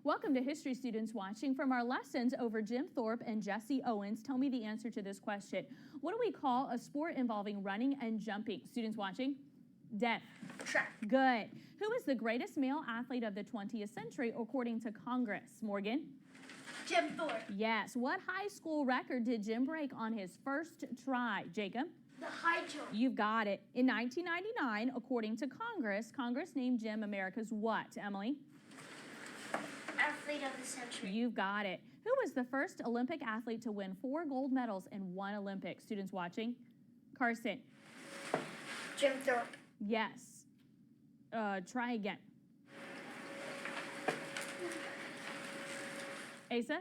Welcome to history students watching. From our lessons over Jim Thorpe and Jesse Owens, tell me the answer to this question. What do we call a sport involving running and jumping? Students watching? Deaf. Track. Good. Who is the greatest male athlete of the 20th century according to Congress? Morgan? Jim Thorpe. Yes. What high school record did Jim break on his first try? Jacob? The high jump. You've got it. In 1999, according to Congress named Jim America's what, Emily? Athlete of the century. You've got it. Who was the first Olympic athlete to win 4 gold medals in one Olympics? Students watching? Carson? Jim Thorpe. Yes. Try again. Asa?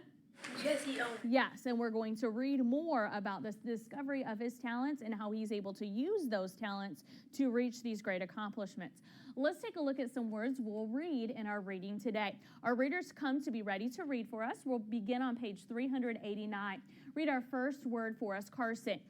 Jesse Owens. Yes, and we're going to read more about this discovery of his talents and how he's able to use those talents to reach these great accomplishments. Let's take a look at some words we'll read in our reading today. Our readers come to be ready to read for us. We'll begin on page 389. Read our first word for us, Carson.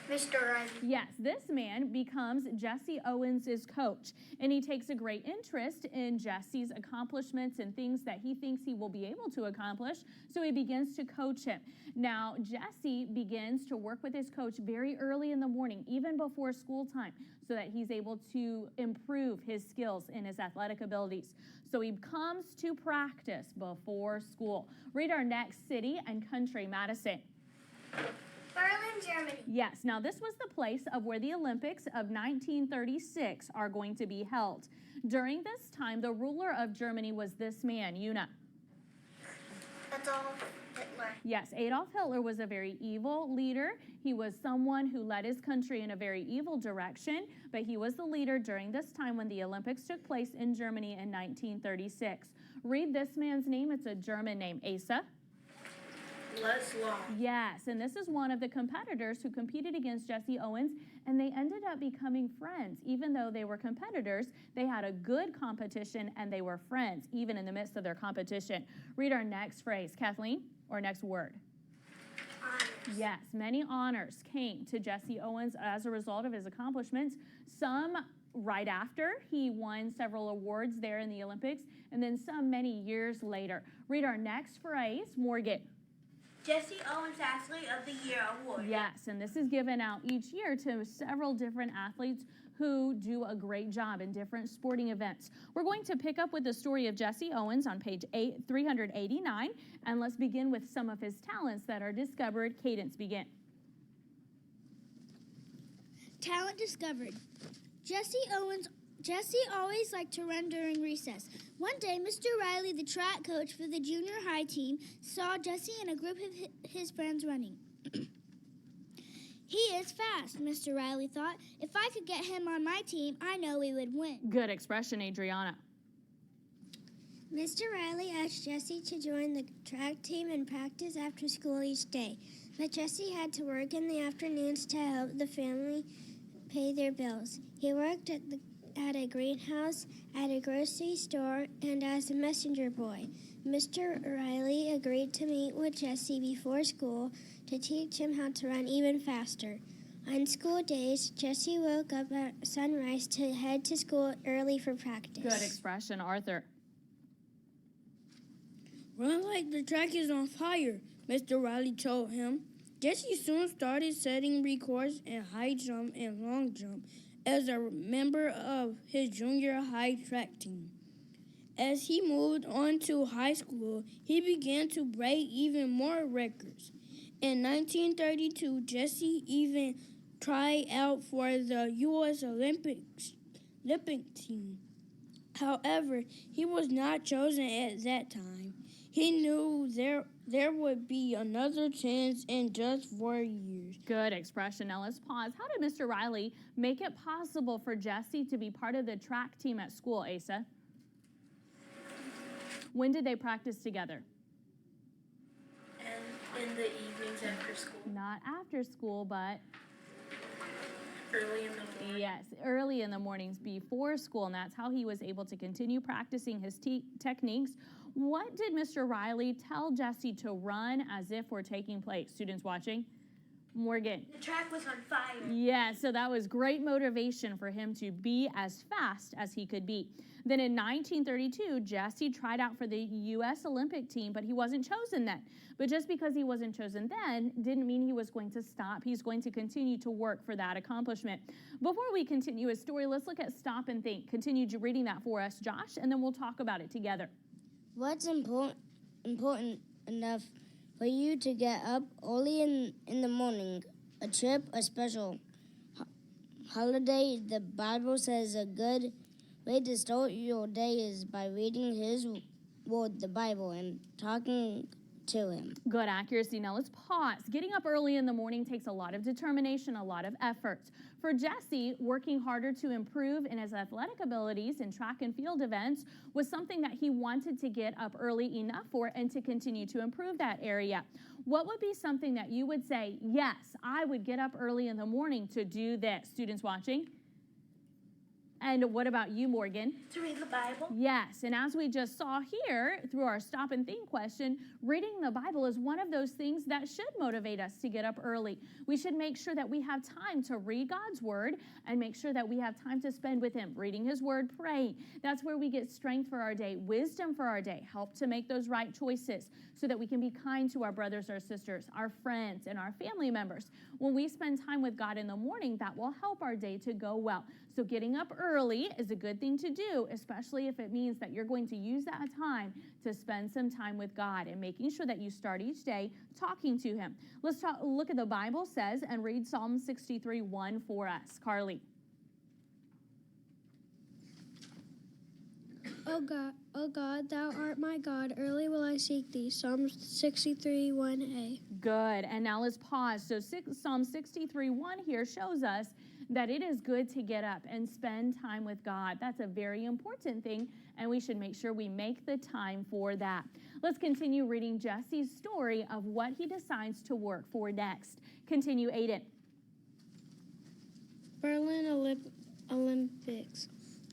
Mr. Riley. Yes, this man becomes Jesse Owens' coach, and he takes a great interest in Jesse's accomplishments and things that he thinks he will be able to accomplish, so he begins to coach him. Now, Jesse begins to work with his coach very early in the morning, even before school time, so that he's able to improve his skills and his athletic abilities. So he comes to practice before school. Read our next city and country, Madison. Berlin, Germany. Yes, now this was the place of where the Olympics of 1936 are going to be held. During this time, the ruler of Germany was this man, Una. Adolf Hitler. Yes, Adolf Hitler was a very evil leader. He was someone who led his country in a very evil direction, but he was the leader during this time when the Olympics took place in Germany in 1936. Read this man's name. It's a German name. Asa? Laszlo. Yes, and this is one of the competitors who competed against Jesse Owens, and they ended up becoming friends. Even though they were competitors, they had a good competition, and they were friends, even in the midst of their competition. Read our next phrase, Kathleen, or next word. Honors. Yes, many honors came to Jesse Owens as a result of his accomplishments. Some right after he won several awards there in the Olympics, and then some many years later. Read our next phrase, Morgan. Jesse Owens Athlete of the Year Award. Yes, and this is given out each year to several different athletes who do a great job in different sporting events. We're going to pick up with the story of Jesse Owens on page 389, and let's begin with some of his talents that are discovered. Cadence, begin. Talent discovered. Jesse always liked to run during recess. One day, Mr. Riley, the track coach for the junior high team, saw Jesse and a group of his friends running. He is fast, Mr. Riley thought. If I could get him on my team, I know we would win. Good expression, Adriana. Mr. Riley asked Jesse to join the track team and practice after school each day, but Jesse had to work in the afternoons to help the family pay their bills. He worked at a greenhouse, at a grocery store, and as a messenger boy. Mr. Riley agreed to meet with Jesse before school to teach him how to run even faster. On school days, Jesse woke up at sunrise to head to school early for practice. Good expression, Arthur. Run like the track is on fire, Mr. Riley told him. Jesse soon started setting records in high jump and long jump as a member of his junior high track team. As he moved on to high school, he began to break even more records. In 1932, Jesse even tried out for the U.S. Olympic team. However, he was not chosen at that time. He knew there would be another chance in just 4 years. Good expression. Now let's pause. How did Mr. Riley make it possible for Jesse to be part of the track team at school, Asa? When did they practice together? And in the evenings after school. Not after school, but Early in the morning. yes, early in the mornings before school, and that's how he was able to continue practicing his techniques. What did Mr. Riley tell Jesse to run as if were taking place? Students watching? Morgan. The track was on fire. Yeah, so that was great motivation for him to be as fast as he could be. Then in 1932, Jesse tried out for the U.S. Olympic team, but he wasn't chosen then. But just because he wasn't chosen then didn't mean he was going to stop. He's going to continue to work for that accomplishment. Before we continue his story, let's look at Stop and Think. Continue reading that for us, Josh, and then we'll talk about it together. What's important enough for you to get up early in the morning? A trip, a special holiday? The Bible says a good way to start your day is by reading His Word, the Bible, and talking to Him. Good accuracy. Now let's pause. Getting up early in the morning takes a lot of determination, a lot of effort. For Jesse, working harder to improve in his athletic abilities in track and field events was something that he wanted to get up early enough for and to continue to improve that area. What would be something that you would say, yes, I would get up early in the morning to do this? Students watching? And what about you, Morgan? To read the Bible. Yes, and as we just saw here through our Stop and Think question, reading the Bible is one of those things that should motivate us to get up early. We should make sure that we have time to read God's Word and make sure that we have time to spend with Him, reading His Word, praying. That's where we get strength for our day, wisdom for our day, help to make those right choices so that we can be kind to our brothers, our sisters, our friends, and our family members. When we spend time with God in the morning, that will help our day to go well. So getting up early is a good thing to do, especially if it means that you're going to use that time to spend some time with God and making sure that you start each day talking to Him. Let's look at the Bible says and read Psalm 63:1 for us. Carly. O God, thou art my God. Early will I seek thee. Psalm 63:1a. Good. And now let's pause. So Psalm 63:1 here shows us that it is good to get up and spend time with God. That's a very important thing, and we should make sure we make the time for that. Let's continue reading Jesse's story of what he decides to work for next. Continue, Aiden. Berlin Olympics.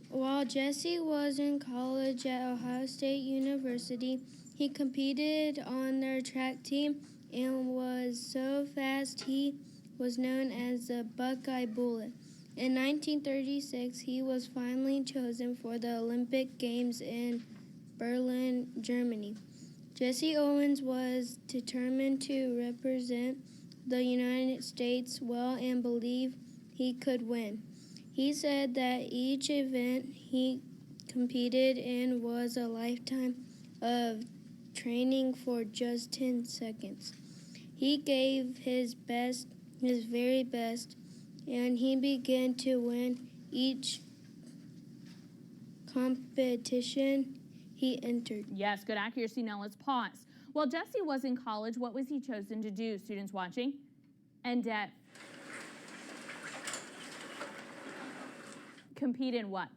While Jesse was in college at Ohio State University, he competed on their track team and was so fast he was known as the Buckeye Bullet. In 1936, he was finally chosen for the Olympic Games in Berlin, Germany. Jesse Owens was determined to represent the United States well and believed he could win. He said that each event he competed in was a lifetime of training for just 10 seconds. He gave his very best, and he began to win each competition he entered. Yes, good accuracy. Now let's pause. While Jesse was in college, what was he chosen to do, students watching? And compete in what?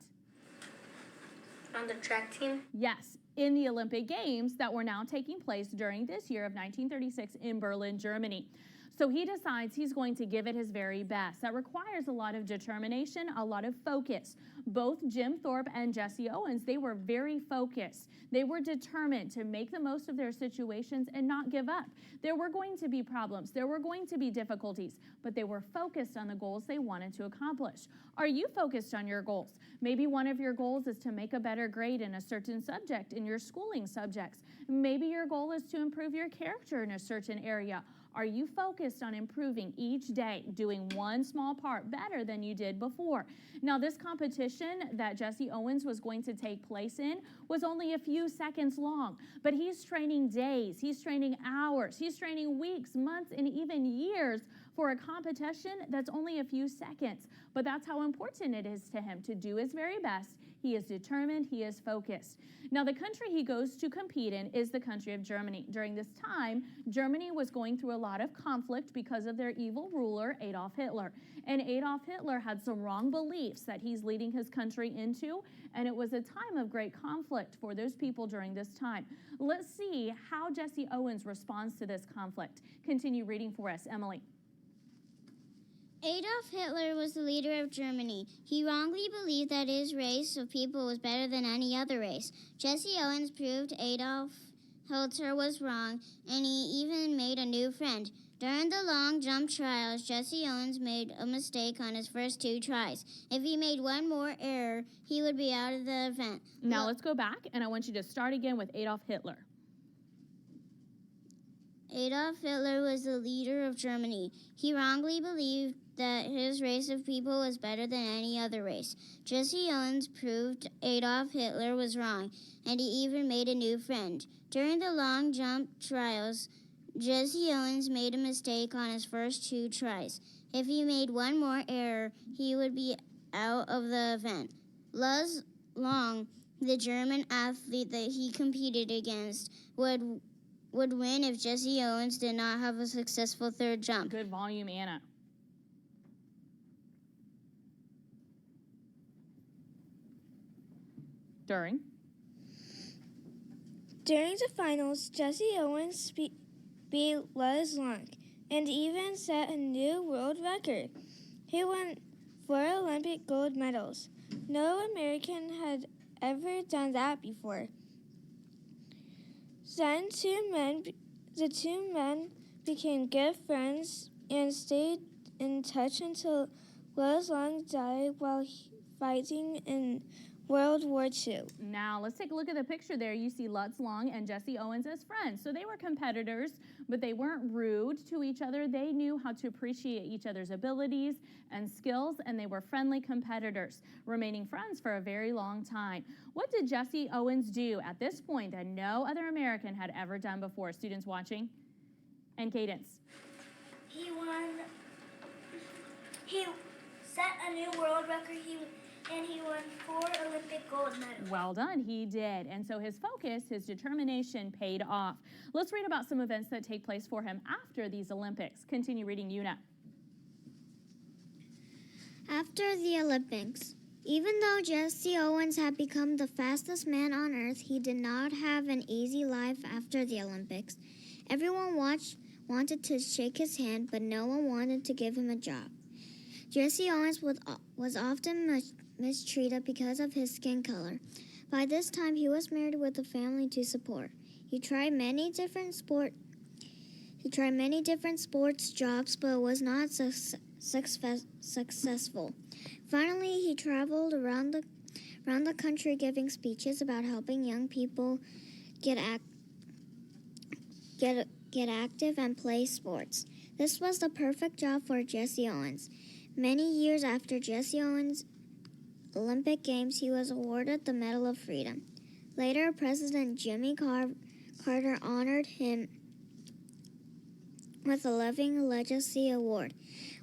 On the track team. Yes, in the Olympic Games that were now taking place during this year of 1936 in Berlin, Germany. So he decides he's going to give it his very best. That requires a lot of determination, a lot of focus. Both Jim Thope and Jesse Owens, they were very focused. They were determined to make the most of their situations and not give up. There were going to be problems. There were going to be difficulties, but they were focused on the goals they wanted to accomplish. Are you focused on your goals? Maybe one of your goals is to make a better grade in a certain subject in your schooling subjects. Maybe your goal is to improve your character in a certain area. Are you focused on improving each day, doing one small part better than you did before? Now, this competition that Jesse Owens was going to take place in was only a few seconds long, but he's training days, he's training hours, he's training weeks, months, and even years for a competition that's only a few seconds. But that's how important it is to him to do his very best. He is determined, he is focused. Now, the country he goes to compete in is the country of Germany. During this time, Germany was going through a lot of conflict because of their evil ruler, Adolf Hitler. And Adolf Hitler had some wrong beliefs that he's leading his country into, and it was a time of great conflict for those people during this time. Let's see how Jesse Owens responds to this conflict. Continue reading for us, Emily. Adolf Hitler was the leader of Germany. He wrongly believed that his race of people was better than any other race. Jesse Owens proved Adolf Hitler was wrong, and he even made a new friend. During the long jump trials, Jesse Owens made a mistake on his first 2 tries. If he made one more error, he would be out of the event. Now let's go back, and I want you to start again with Adolf Hitler. Adolf Hitler was the leader of Germany. He wrongly believed that his race of people was better than any other race. Jesse Owens proved Adolf Hitler was wrong, and he even made a new friend. During the long jump trials, Jesse Owens made a mistake on his first 2 tries. If he made one more error, he would be out of the event. Luz Long, the German athlete that he competed against, would win if Jesse Owens did not have a successful 3rd jump. Good volume, Anna. During the finals, Jesse Owens beat Luz Long and even set a new world record. He won 4 Olympic gold medals. No American had ever done that before. Then the two men became good friends and stayed in touch until Luz Long died while fighting in World War II. Now, let's take a look at the picture there. You see Lutz Long and Jesse Owens as friends. So they were competitors, but they weren't rude to each other. They knew how to appreciate each other's abilities and skills, and they were friendly competitors, remaining friends for a very long time. What did Jesse Owens do at this point that no other American had ever done before? Students watching? And Cadence. He set a new world record. And he won 4 Olympic gold medals. Well done, he did. And so his focus, his determination paid off. Let's read about some events that take place for him after these Olympics. Continue reading, Una. After the Olympics, even though Jesse Owens had become the fastest man on earth, he did not have an easy life after the Olympics. Everyone wanted to shake his hand, but no one wanted to give him a job. Jesse Owens was often mistreated because of his skin color. By this time, he was married with a family to support. He tried many different sports jobs, but was not successful. Finally, he traveled around the country giving speeches about helping young people get active and play sports. This was the perfect job for Jesse Owens. Many years after Jesse Owens' Olympic Games, he was awarded the Medal of Freedom. Later, President Jimmy Carter honored him with a Living Legacy Award.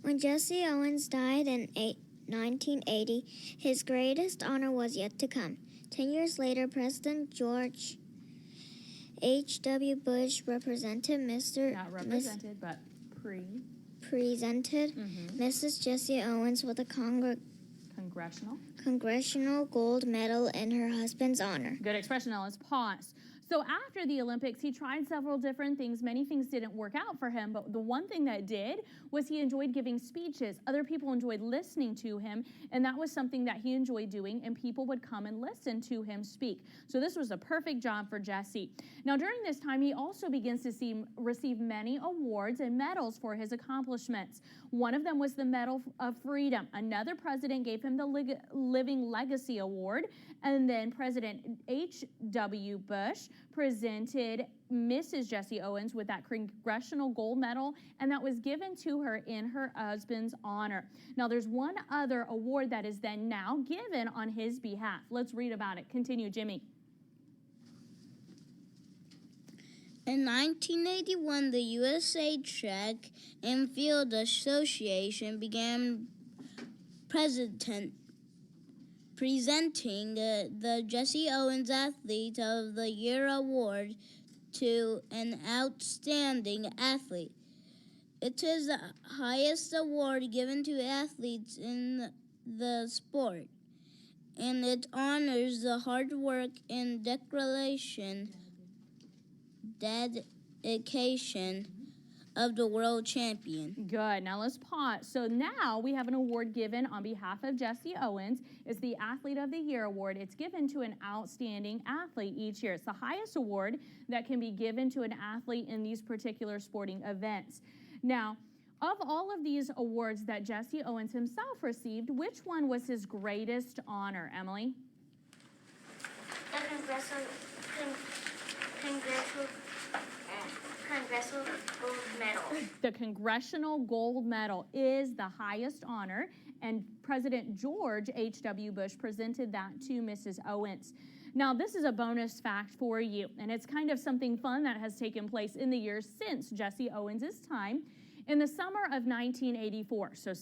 When Jesse Owens died in 1980, his greatest honor was yet to come. 10 years later, President George H.W. Bush presented Mrs. Jesse Owens with a Congressional Gold Medal in her husband's honor. Good expression. Now let's pause. So after the Olympics, he tried several different things. Many things didn't work out for him, but the one thing that did was he enjoyed giving speeches. Other people enjoyed listening to him, and that was something that he enjoyed doing, and people would come and listen to him speak. So this was a perfect job for Jesse. Now during this time, he also begins to receive many awards and medals for his accomplishments. One of them was the Medal of Freedom. Another president gave him the Living Legacy Award, and then President H.W. Bush presented Mrs. Jesse Owens with that Congressional Gold Medal, and that was given to her in her husband's honor. Now, there's one other award that is then now given on his behalf. Let's read about it. Continue, Jimmy. In 1981, the USA Track and Field Association began presenting the Jesse Owens Athlete of the Year Award to an outstanding athlete. It is the highest award given to athletes in the sport, and it honors the hard work and dedication of the world champion. Good. Now let's pause. So now we have an award given on behalf of Jesse Owens. It's the Athlete of the Year Award. It's given to an outstanding athlete each year. It's the highest award that can be given to an athlete in these particular sporting events. Now, of all of these awards that Jesse Owens himself received, which one was his greatest honor, Emily? The Congressional Gold Medal. The Congressional Gold Medal is the highest honor, and President George H.W. Bush presented that to Mrs. Owens. Now, this is a bonus fact for you, and it's kind of something fun that has taken place in the years since Jesse Owens' time. In the summer of 1984, so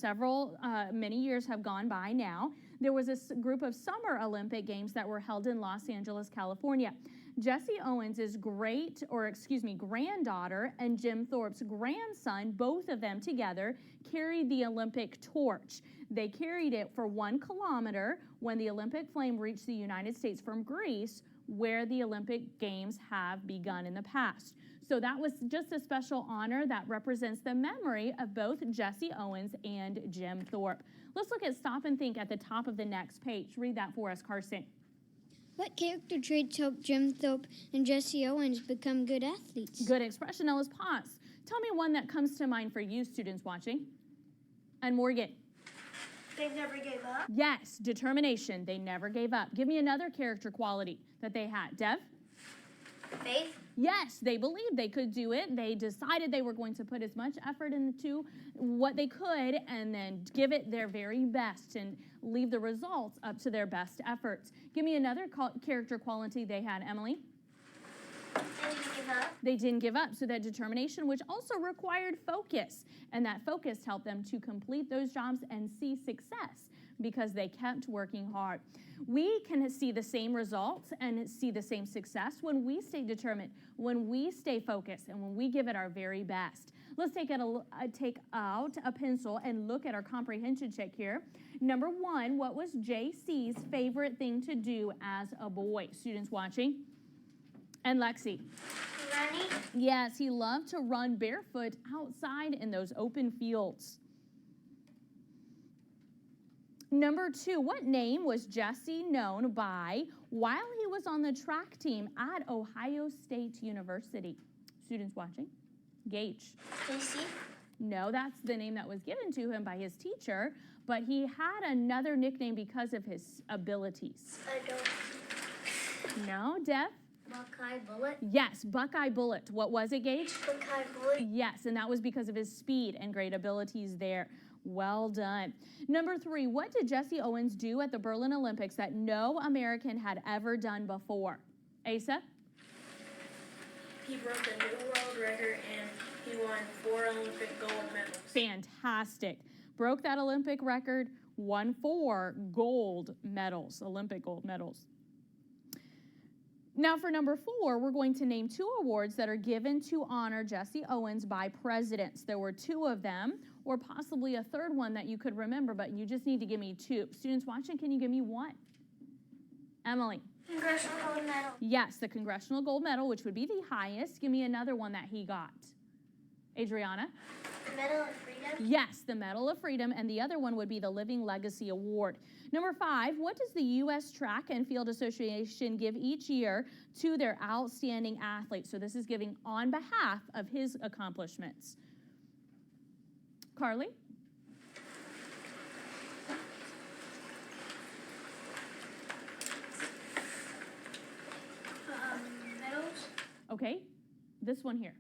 many years have gone by now, there was a group of Summer Olympic Games that were held in Los Angeles, California. Jesse Owens' granddaughter and Jim Thorpe's grandson, both of them together, carried the Olympic torch. They carried it for 1 kilometer when the Olympic flame reached the United States from Greece, where the Olympic Games have begun in the past. So that was just a special honor that represents the memory of both Jesse Owens and Jim Thorpe. Let's look at Stop and Think at the top of the next page. Read that for us, Carson. What character traits helped Jim Thope and Jesse Owens become good athletes? Good expression. Now let's pause. Tell me one that comes to mind for you students watching. And Morgan. They never gave up. Yes, determination. They never gave up. Give me another character quality that they had. Dev? Faith. Yes, they believed they could do it. They decided they were going to put as much effort into what they could and then give it their very best and leave the results up to their best efforts. Give me another character quality they had, Emily. They didn't give up. They didn't give up. So that determination, which also required focus, and that focus helped them to complete those jobs and see success because they kept working hard. We can see the same results and see the same success when we stay determined, when we stay focused, and when we give it our very best. Let's take out a pencil and look at our comprehension check here. Number 1, what was JC's favorite thing to do as a boy? Students watching. And Lexi. Running. Yes, he loved to run barefoot outside in those open fields. Number 2, what name was Jesse known by while he was on the track team at Ohio State University? Students watching. Gage. Casey. No, that's the name that was given to him by his teacher, but he had another nickname because of his abilities. I don't. No, Deb? Buckeye Bullet. Yes, Buckeye Bullet. What was it, Gage? Buckeye Bullet. Yes, and that was because of his speed and great abilities there. Well done. Number 3, what did Jesse Owens do at the Berlin Olympics that no American had ever done before? Asa? He broke a new world record and he won 4 Olympic gold medals. Fantastic. Broke that Olympic record, won 4 gold medals, Olympic gold medals. Now for number 4, we're going to name 2 awards that are given to honor Jesse Owens by presidents. There were 2 of them, or possibly a third one that you could remember, but you just need to give me 2. Students watching, can you give me 1? Emily. Congressional Gold Medal. Yes, the Congressional Gold Medal, which would be the highest. Give me another one that he got. Adriana. Medal of Freedom. Yes, the Medal of Freedom, and the other one would be the Living Legacy Award. Number 5, what does the U.S. Track and Field Association give each year to their outstanding athletes? So this is giving on behalf of his accomplishments. Carly? Medals. Okay, this one here.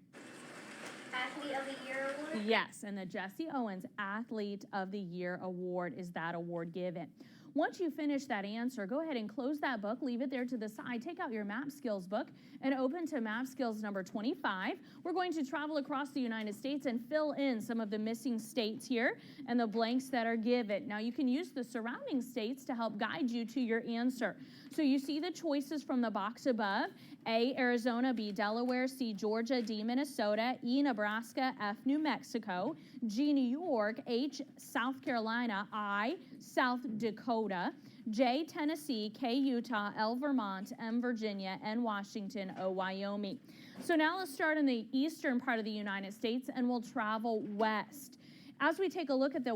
Athlete of the Year Award. Yes, and the Jesse Owens Athlete of the Year Award is that award given. Once you finish that answer, go ahead and close that book, leave it there to the side, take out your Map Skills book, and open to Map Skills number 25. We're going to travel across the United States and fill in some of the missing states here and the blanks that are given. Now, you can use the surrounding states to help guide you to your answer. So you see the choices from the box above: A, Arizona; B, Delaware; C, Georgia; D, Minnesota; E, Nebraska; F, New Mexico; G, New York; H, South Carolina; I, South Dakota; J, Tennessee; K, Utah; L, Vermont; M, Virginia; N, Washington; O, Wyoming. So now let's start in the eastern part of the United States and we'll travel west. As we take a look at the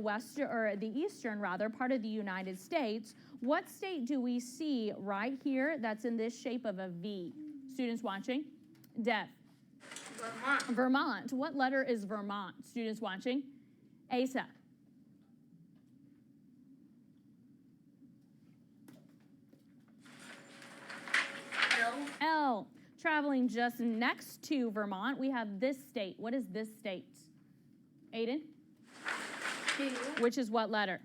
eastern part of the United States, what state do we see right here that's in this shape of a V? Students watching? Deb. Vermont. Vermont. What letter is Vermont? Students watching? Asa. L. L. Traveling just next to Vermont, we have this state. What is this state? Aiden? G. Which is what letter?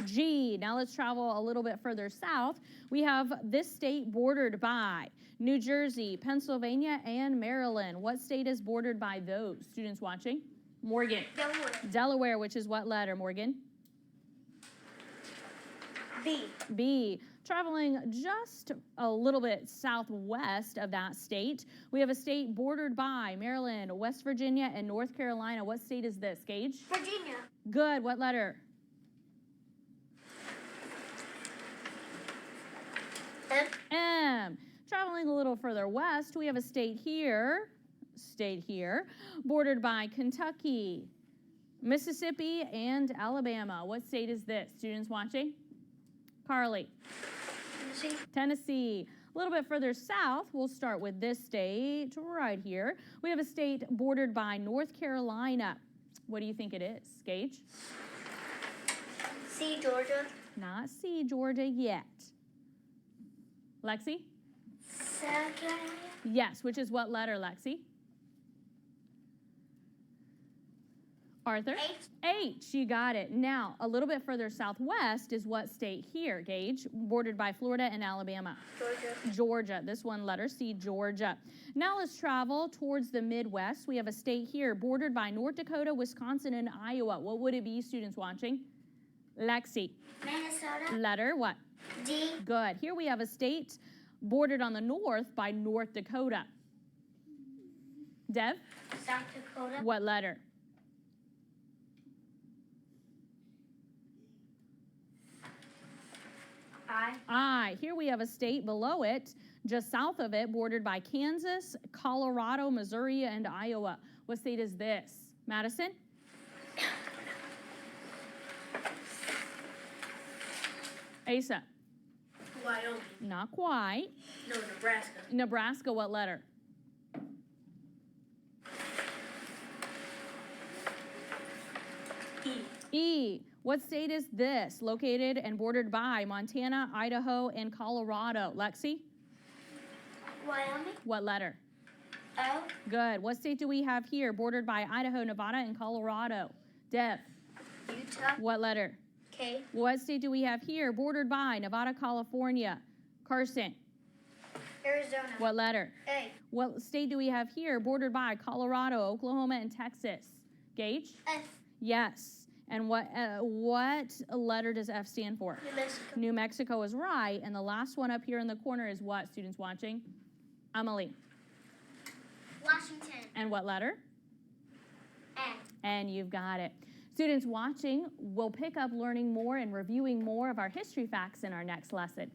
G. Now let's travel a little bit further south. We have this state bordered by New Jersey, Pennsylvania, and Maryland. What state is bordered by those? Students watching? Morgan. Delaware. Delaware, which is what letter, Morgan? B. B. Traveling just a little bit southwest of that state, we have a state bordered by Maryland, West Virginia, and North Carolina. What state is this, Gage? Virginia. Good. What letter? M. M. Traveling a little further west, we have a state here, bordered by Kentucky, Mississippi, and Alabama. What state is this? Students watching? Carly. Tennessee. A little bit further south, we'll start with this state right here. We have a state bordered by North Carolina. What do you think it is, Gage? C. Georgia. Not C, Georgia yet. Lexi? South Carolina. Yes, which is what letter, Lexi? Arthur? H, you got it. Now, a little bit further southwest is what state here, Gage? Bordered by Florida and Alabama. Georgia. Georgia. This one, letter C, Georgia. Now let's travel towards the Midwest. We have a state here bordered by North Dakota, Wisconsin, and Iowa. What would it be, students watching? Lexi. Minnesota. Letter what? D. Good. Here we have a state bordered on the north by North Dakota. Dev? South Dakota. What letter? I. Here we have a state below it, just south of it, bordered by Kansas, Colorado, Missouri, and Iowa. What state is this? Madison? Asa? Wyoming. Not quite. No, Nebraska. Nebraska, what letter? E. E. What state is this? Located and bordered by Montana, Idaho, and Colorado. Lexi? Wyoming. What letter? O. Good. What state do we have here? Bordered by Idaho, Nevada, and Colorado. Deb? Utah. What letter? K. What state do we have here? Bordered by Nevada, California. Carson? Arizona. What letter? A. What state do we have here? Bordered by Colorado, Oklahoma, and Texas. Gage? F. Yes. And what letter does F stand for? New Mexico. New Mexico is right. And the last one up here in the corner is what, students watching? Emily. Washington. And what letter? N. And you've got it. Students watching will pick up learning more and reviewing more of our history facts in our next lesson.